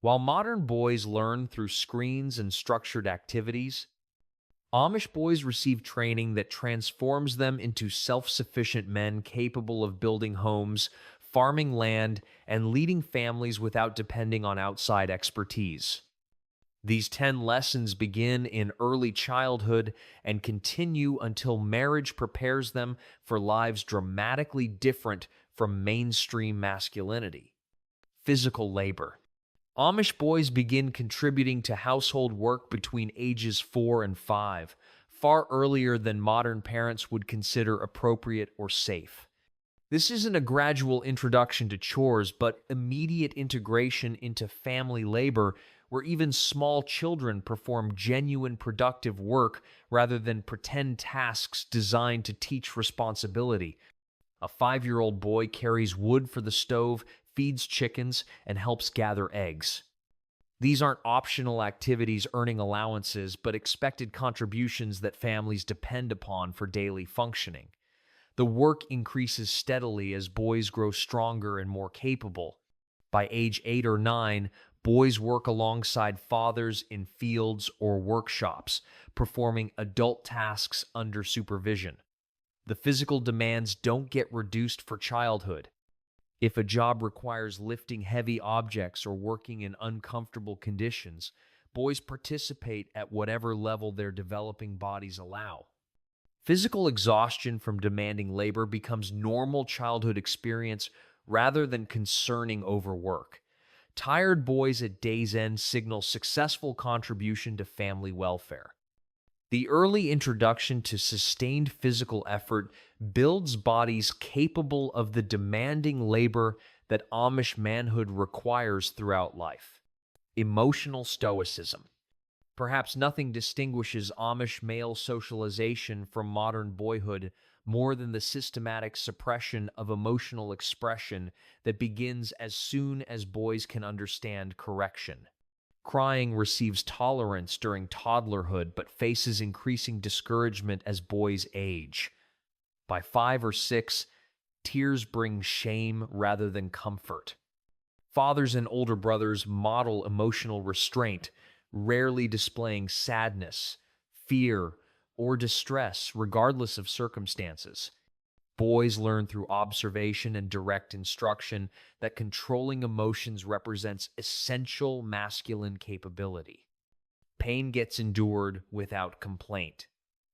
While modern boys learn through screens and structured activities, Amish boys receive training that transforms them into self-sufficient men capable of building homes, farming land, and leading families without depending on outside expertise. These 10 lessons begin in early childhood and continue until marriage prepares them for lives dramatically different from mainstream masculinity. Physical labor. Amish boys begin contributing to household work between ages 4 and 5, far earlier than modern parents would consider appropriate or safe. This isn't a gradual introduction to chores, but immediate integration into family labor where even small children perform genuine productive work rather than pretend tasks designed to teach responsibility. A 5-year-old boy carries wood for the stove, feeds chickens, and helps gather eggs. These aren't optional activities earning allowances, but expected contributions that families depend upon for daily functioning. The work increases steadily as boys grow stronger and more capable. By age 8 or 9, boys work alongside fathers in fields or workshops, performing adult tasks under supervision. The physical demands don't get reduced for childhood. If a job requires lifting heavy objects or working in uncomfortable conditions, boys participate at whatever level their developing bodies allow. Physical exhaustion from demanding labor becomes normal childhood experience rather than concerning overwork. Tired boys at day's end signal successful contribution to family welfare. The early introduction to sustained physical effort builds bodies capable of the demanding labor that Amish manhood requires throughout life. Emotional stoicism. Perhaps nothing distinguishes Amish male socialization from modern boyhood more than the systematic suppression of emotional expression that begins as soon as boys can understand correction. Crying receives tolerance during toddlerhood but faces increasing discouragement as boys age. By 5 or 6, tears bring shame rather than comfort. Fathers and older brothers model emotional restraint, rarely displaying sadness, fear, or distress regardless of circumstances. Boys learn through observation and direct instruction that controlling emotions represents essential masculine capability. Pain gets endured without complaint.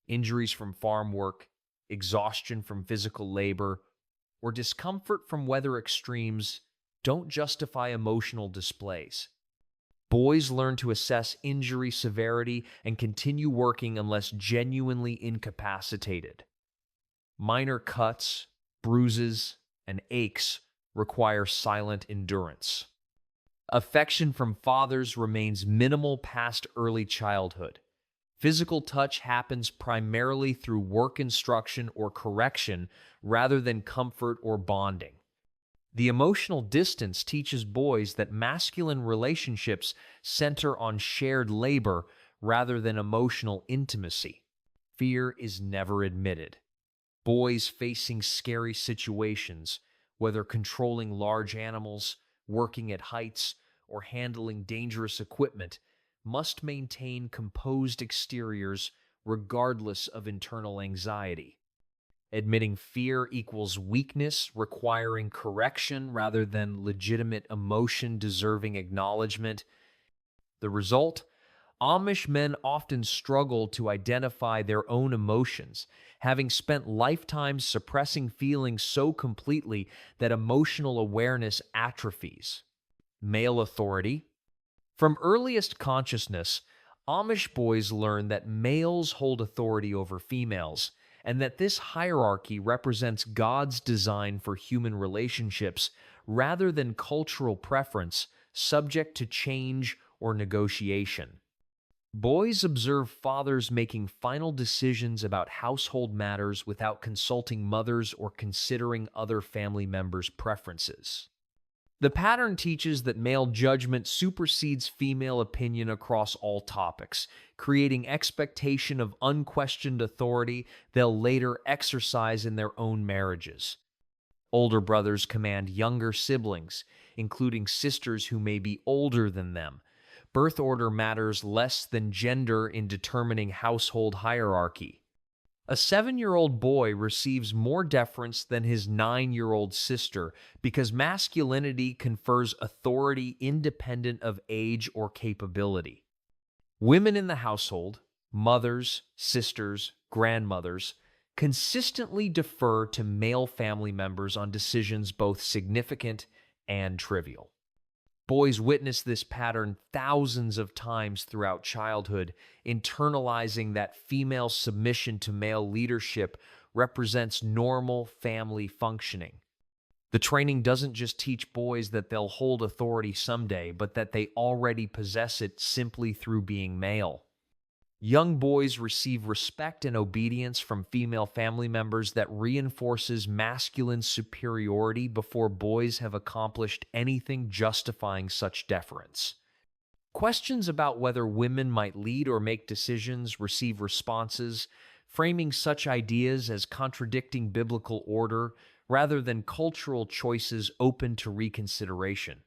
Injuries from farm work, exhaustion from physical labor, or discomfort from weather extremes don't justify emotional displays. Boys learn to assess injury severity and continue working unless genuinely incapacitated. Minor cuts, bruises, and aches require silent endurance. Affection from fathers remains minimal past early childhood. Physical touch happens primarily through work instruction or correction rather than comfort or bonding. The emotional distance teaches boys that masculine relationships center on shared labor rather than emotional intimacy. Fear is never admitted. Boys facing scary situations, whether controlling large animals, working at heights, or handling dangerous equipment, must maintain composed exteriors regardless of internal anxiety. Admitting fear equals weakness, requiring correction rather than legitimate emotion deserving acknowledgement. The result? Amish men often struggle to identify their own emotions, having spent lifetimes suppressing feelings so completely that emotional awareness atrophies. Male authority. From earliest consciousness, Amish boys learn that males hold authority over females, and that this hierarchy represents God's design for human relationships rather than cultural preference subject to change or negotiation. Boys observe fathers making final decisions about household matters without consulting mothers or considering other family members' preferences. The pattern teaches that male judgment supersedes female opinion across all topics, creating expectation of unquestioned authority they'll later exercise in their own marriages. Older brothers command younger siblings, including sisters who may be older than them. Birth order matters less than gender in determining household hierarchy. A 7-year-old boy receives more deference than his 9-year-old sister because masculinity confers authority independent of age or capability. Women in the household, mothers, sisters, grandmothers, consistently defer to male family members on decisions both significant and trivial. Boys witness this pattern thousands of times throughout childhood, internalizing that female submission to male leadership represents normal family functioning. The training doesn't just teach boys that they'll hold authority someday, but that they already possess it simply through being male. Young boys receive respect and obedience from female family members that reinforces masculine superiority before boys have accomplished anything justifying such deference. Questions about whether women might lead or make decisions receive responses, framing such ideas as contradicting biblical order rather than cultural choices open to reconsideration.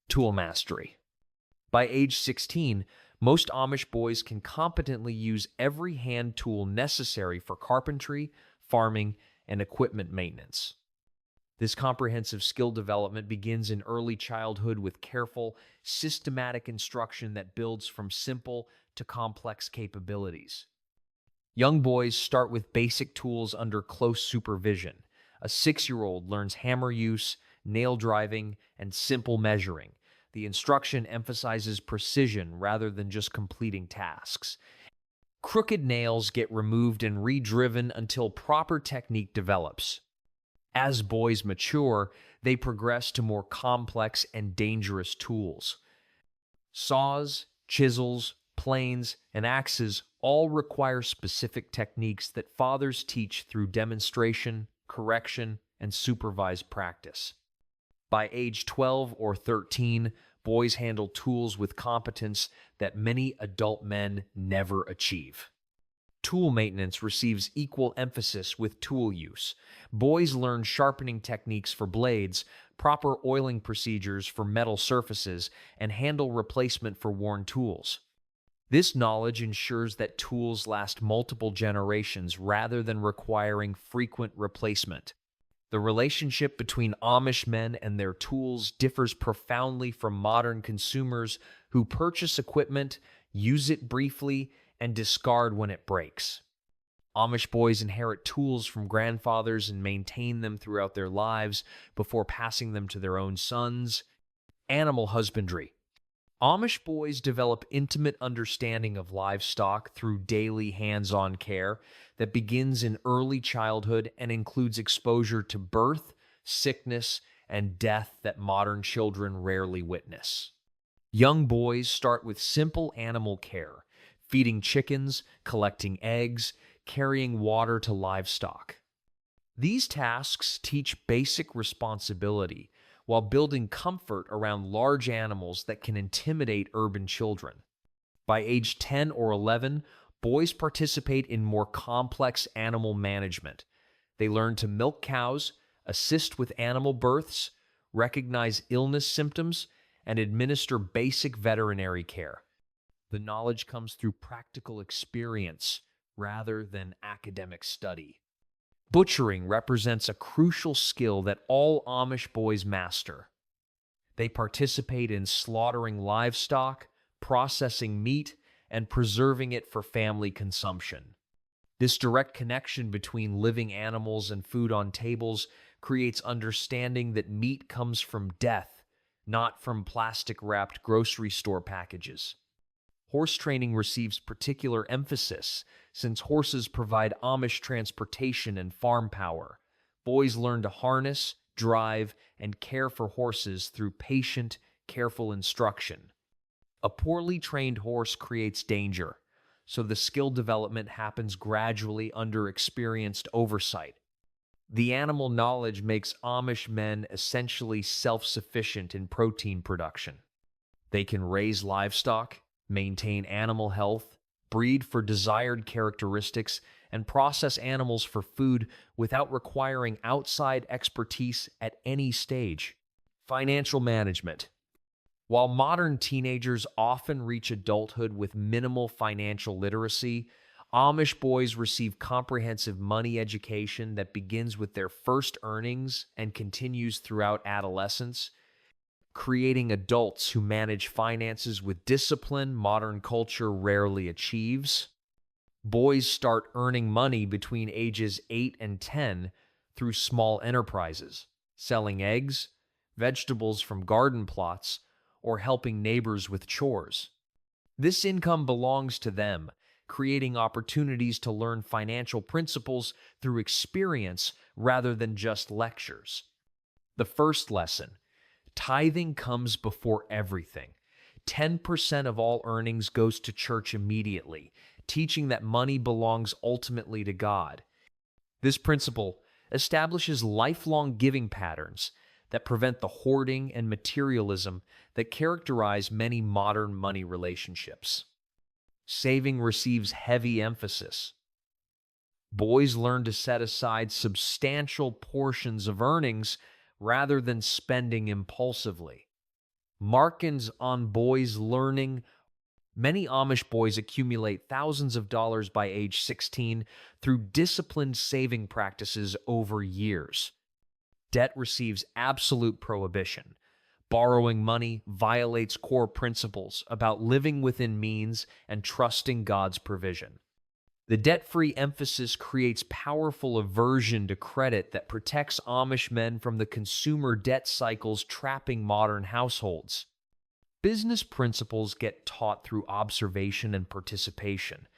Tool mastery. By age 16, most Amish boys can competently use every hand tool necessary for carpentry, farming, and equipment maintenance. This comprehensive skill development begins in early childhood with careful, systematic instruction that builds from simple to complex capabilities. Young boys start with basic tools under close supervision. A 6-year-old learns hammer use, nail driving, and simple measuring. The instruction emphasizes precision rather than just completing tasks. Crooked nails get removed and re-driven until proper technique develops. As boys mature, they progress to more complex and dangerous tools. Saws, chisels, planes, and axes all require specific techniques that fathers teach through demonstration, correction, and supervised practice. By age 12 or 13, boys handle tools with competence that many adult men never achieve. Tool maintenance receives equal emphasis with tool use. Boys learn sharpening techniques for blades, proper oiling procedures for metal surfaces, and handle replacement for worn tools. This knowledge ensures that tools last multiple generations rather than requiring frequent replacement. The relationship between Amish men and their tools differs profoundly from modern consumers who purchase equipment, use it briefly, and discard when it breaks. Amish boys inherit tools from grandfathers and maintain them throughout their lives before passing them to their own sons. Animal husbandry. Amish boys develop intimate understanding of livestock through daily hands-on care that begins in early childhood and includes exposure to birth, sickness, and death that modern children rarely witness. Young boys start with simple animal care, feeding chickens, collecting eggs, carrying water to livestock. These tasks teach basic responsibility while building comfort around large animals that can intimidate urban children. By age 10 or 11, boys participate in more complex animal management. They learn to milk cows, assist with animal births, recognize illness symptoms, and administer basic veterinary care. The knowledge comes through practical experience rather than academic study. Butchering represents a crucial skill that all Amish boys master. They participate in slaughtering livestock, processing meat, and preserving it for family consumption. This direct connection between living animals and food on tables creates understanding that meat comes from death, not from plastic-wrapped grocery store packages. Horse training receives particular emphasis since horses provide Amish transportation and farm power. Boys learn to harness, drive, and care for horses through patient, careful instruction. A poorly trained horse creates danger, so the skill development happens gradually under experienced oversight. The animal knowledge makes Amish men essentially self-sufficient in protein production. They can raise livestock, maintain animal health, breed for desired characteristics, and process animals for food without requiring outside expertise at any stage. Financial management. While modern teenagers often reach adulthood with minimal financial literacy, Amish boys receive comprehensive money education that begins with their first earnings and continues throughout adolescence, creating adults who manage finances with discipline modern culture rarely achieves. Boys start earning money between ages 8 and 10 through small enterprises, selling eggs, vegetables from garden plots, or helping neighbors with chores. This income belongs to them, creating opportunities to learn financial principles through experience rather than just lectures. The first lesson: tithing comes before everything. 10% of all earnings goes to church immediately, teaching that money belongs ultimately to God. This principle establishes lifelong giving patterns that prevent the hoarding and materialism that characterize many modern money relationships. Saving receives heavy emphasis. Boys learn to set aside substantial portions of earnings rather than spending impulsively. Markings on boys learning. Many Amish boys accumulate thousands of dollars by age 16 through disciplined saving practices over years. Debt receives absolute prohibition. Borrowing money violates core principles about living within means and trusting God's provision. The debt-free emphasis creates powerful aversion to credit that protects Amish men from the consumer debt cycles trapping modern households. Business principles get taught through observation and participation.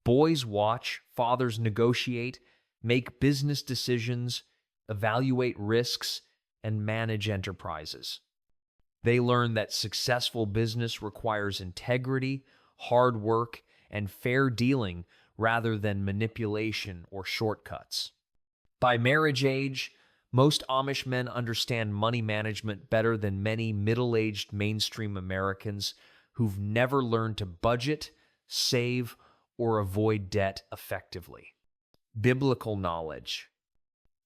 Boys watch fathers negotiate, make business decisions, evaluate risks, and manage enterprises. They learn that successful business requires integrity, hard work, and fair dealing rather than manipulation or shortcuts. By marriage age, most Amish men understand money management better than many middle-aged mainstream Americans who've never learned to budget, save, or avoid debt effectively. Biblical knowledge.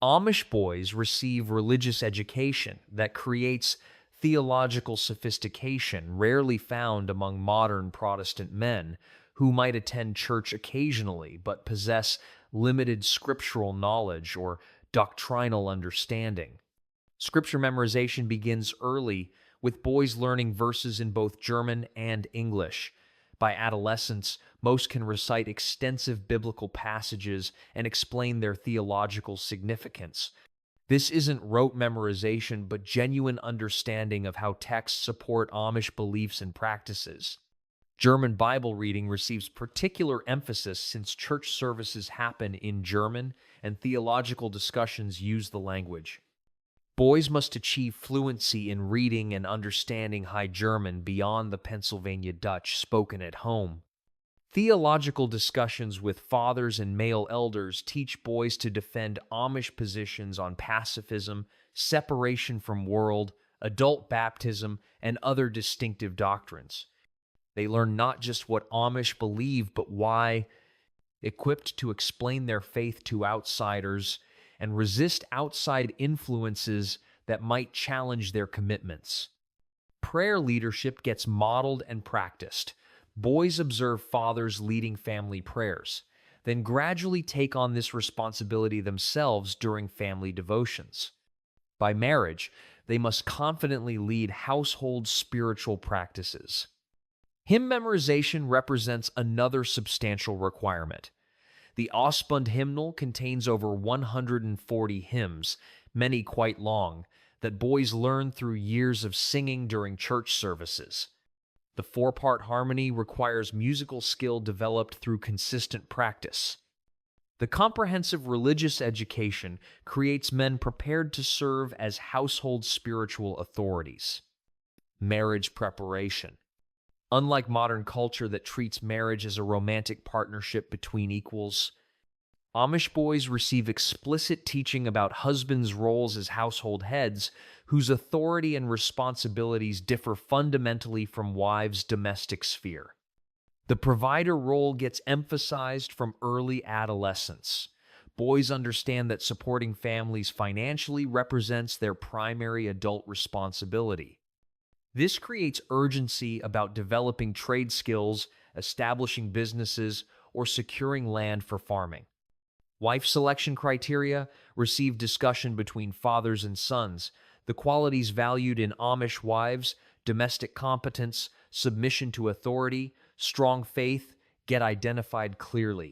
Amish boys receive religious education that creates theological sophistication rarely found among modern Protestant men who might attend church occasionally but possess limited scriptural knowledge or doctrinal understanding. Scripture memorization begins early, with boys learning verses in both German and English. By adolescence, most can recite extensive biblical passages and explain their theological significance. This isn't rote memorization, but genuine understanding of how texts support Amish beliefs and practices. German Bible reading receives particular emphasis since church services happen in German and theological discussions use the language. Boys must achieve fluency in reading and understanding High German beyond the Pennsylvania Dutch spoken at home. Theological discussions with fathers and male elders teach boys to defend Amish positions on pacifism, separation from world, adult baptism, and other distinctive doctrines. They learn not just what Amish believe, but why, equipped to explain their faith to outsiders and resist outside influences that might challenge their commitments. Prayer leadership gets modeled and practiced. Boys observe fathers leading family prayers, then gradually take on this responsibility themselves during family devotions. By marriage, they must confidently lead household spiritual practices. Hymn memorization represents another substantial requirement. The Osbund hymnal contains over 140 hymns, many quite long, that boys learn through years of singing during church services. The four-part harmony requires musical skill developed through consistent practice. The comprehensive religious education creates men prepared to serve as household spiritual authorities. Marriage preparation. Unlike modern culture that treats marriage as a romantic partnership between equals, Amish boys receive explicit teaching about husbands' roles as household heads, whose authority and responsibilities differ fundamentally from wives' domestic sphere. The provider role gets emphasized from early adolescence. Boys understand that supporting families financially represents their primary adult responsibility. This creates urgency about developing trade skills, establishing businesses, or securing land for farming. Wife selection criteria receive discussion between fathers and sons. The qualities valued in Amish wives, domestic competence, submission to authority, strong faith, get identified clearly.